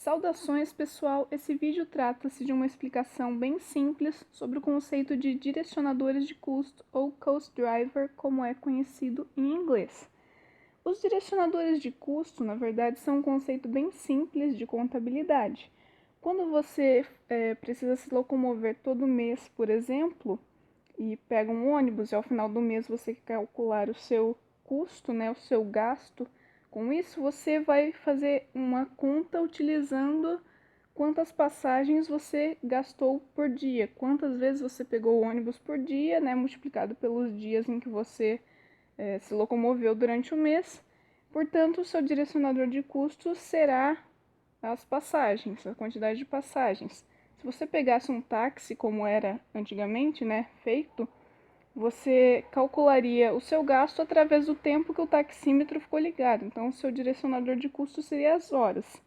Saudações, pessoal! Esse vídeo trata-se de uma explicação bem simples sobre o conceito de direcionadores de custo, ou cost driver, como é conhecido em inglês. Os direcionadores de custo, na verdade, são um conceito bem simples de contabilidade. Quando você precisa se locomover todo mês, por exemplo, e pega um ônibus e ao final do mês você quer calcular o seu custo, o seu gasto, com isso, você vai fazer uma conta utilizando quantas passagens você gastou por dia, quantas vezes você pegou o ônibus por dia, multiplicado pelos dias em que você se locomoveu durante o mês. Portanto, o seu direcionador de custos será as passagens, a quantidade de passagens. Se você pegasse um táxi, como era antigamente, feito, você calcularia o seu gasto através do tempo que o taxímetro ficou ligado. Então, o seu direcionador de custo seria as horas.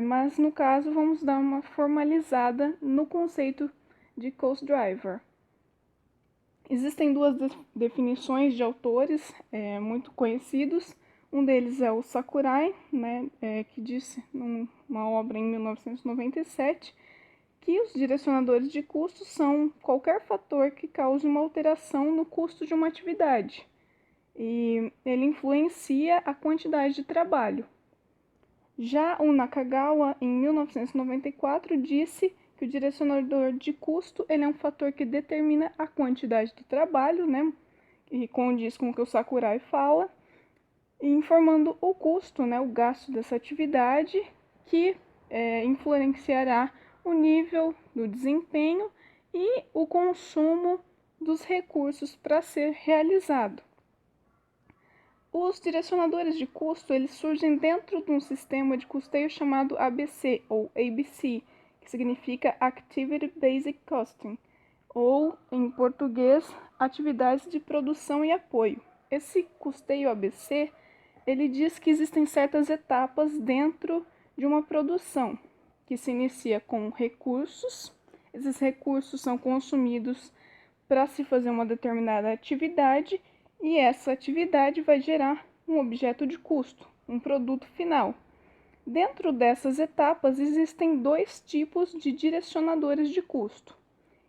Mas, no caso, vamos dar uma formalizada no conceito de cost driver. Existem duas definições de autores muito conhecidos. Um deles é o Sakurai, que disse numa obra em 1997, que os direcionadores de custos são qualquer fator que cause uma alteração no custo de uma atividade, e ele influencia a quantidade de trabalho. Já o Nakagawa, em 1994, disse que o direcionador de custo ele é um fator que determina a quantidade do trabalho, e condiz com o que o Sakurai fala, informando o custo, o gasto dessa atividade, que influenciará o nível do desempenho e o consumo dos recursos para ser realizado. Os direcionadores de custo eles surgem dentro de um sistema de custeio chamado ABC, ou ABC, que significa Activity Basic Costing, ou, em português, Atividades de Produção e Apoio. Esse custeio ABC ele diz que existem certas etapas dentro de uma produção, que se inicia com recursos. Esses recursos são consumidos para se fazer uma determinada atividade e essa atividade vai gerar um objeto de custo, um produto final. Dentro dessas etapas existem dois tipos de direcionadores de custo.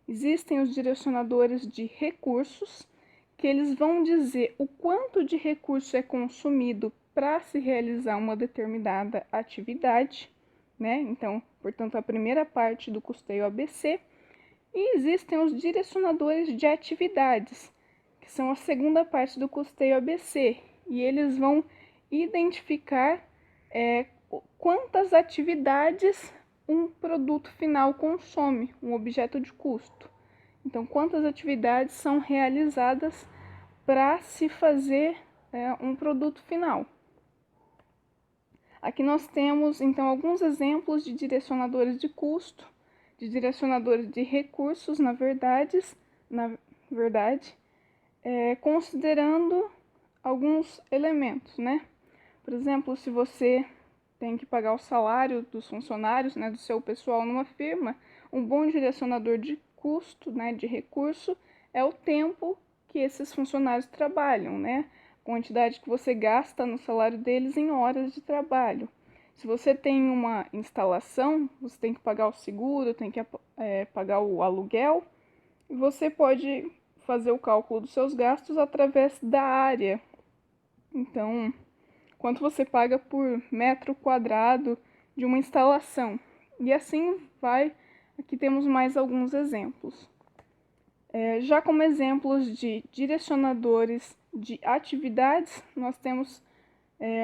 Existem os direcionadores de recursos, que eles vão dizer o quanto de recurso é consumido para se realizar uma determinada atividade, Então, portanto, a primeira parte do custeio ABC. E existem os direcionadores de atividades, que são a segunda parte do custeio ABC, e eles vão identificar quantas atividades um produto final consome, um objeto de custo. Então, quantas atividades são realizadas para se fazer um produto final. Aqui nós temos, então, alguns exemplos de direcionadores de custo, de direcionadores de recursos, na verdade, considerando alguns elementos, Por exemplo, se você tem que pagar o salário dos funcionários, do seu pessoal numa firma, um bom direcionador de custo, de recurso, é o tempo que esses funcionários trabalham, quantidade que você gasta no salário deles em horas de trabalho. Se você tem uma instalação, você tem que pagar o seguro, tem que pagar o aluguel, e você pode fazer o cálculo dos seus gastos através da área. Então, quanto você paga por metro quadrado de uma instalação. E assim vai. Aqui temos mais alguns exemplos. Já como exemplos de direcionadores de atividades, nós temos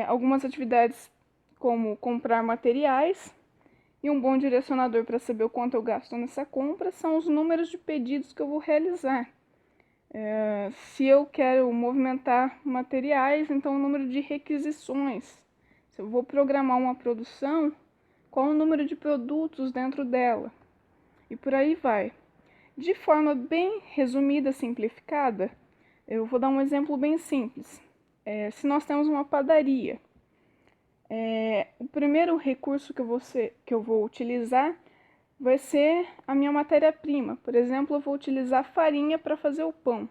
algumas atividades como comprar materiais, e um bom direcionador para saber o quanto eu gasto nessa compra são os números de pedidos que eu vou realizar. Se eu quero movimentar materiais, então o número de requisições. Se eu vou programar uma produção, qual o número de produtos dentro dela? E por aí vai. De forma bem resumida, simplificada, eu vou dar um exemplo bem simples. Se nós temos uma padaria, o primeiro recurso que eu vou utilizar vai ser a minha matéria-prima. Por exemplo, eu vou utilizar farinha para fazer o pão.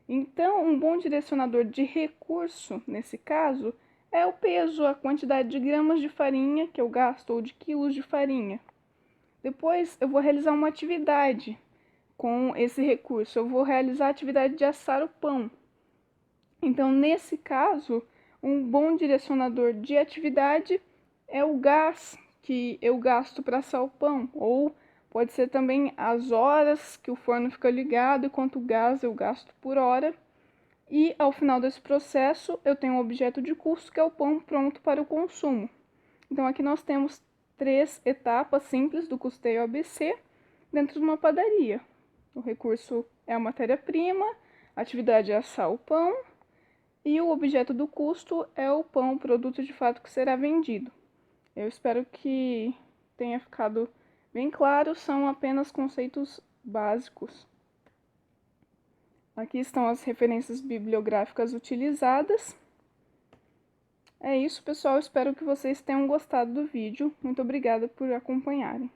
Então, um bom direcionador de recurso, nesse caso, é o peso, a quantidade de gramas de farinha que eu gasto ou de quilos de farinha. Depois eu vou realizar uma atividade com esse recurso. Eu vou realizar a atividade de assar o pão. Então, nesse caso, um bom direcionador de atividade é o gás que eu gasto para assar o pão, ou pode ser também as horas que o forno fica ligado e quanto gás eu gasto por hora. E ao final desse processo, eu tenho um objeto de custo que é o pão pronto para o consumo. Então, aqui nós temos 3 etapas simples do custeio ABC dentro de uma padaria. O recurso é a matéria-prima, a atividade é assar o pão e o objeto do custo é o pão, o produto de fato que será vendido. Eu espero que tenha ficado bem claro, são apenas conceitos básicos. Aqui estão as referências bibliográficas utilizadas. É isso, pessoal. Espero que vocês tenham gostado do vídeo. Muito obrigada por acompanharem.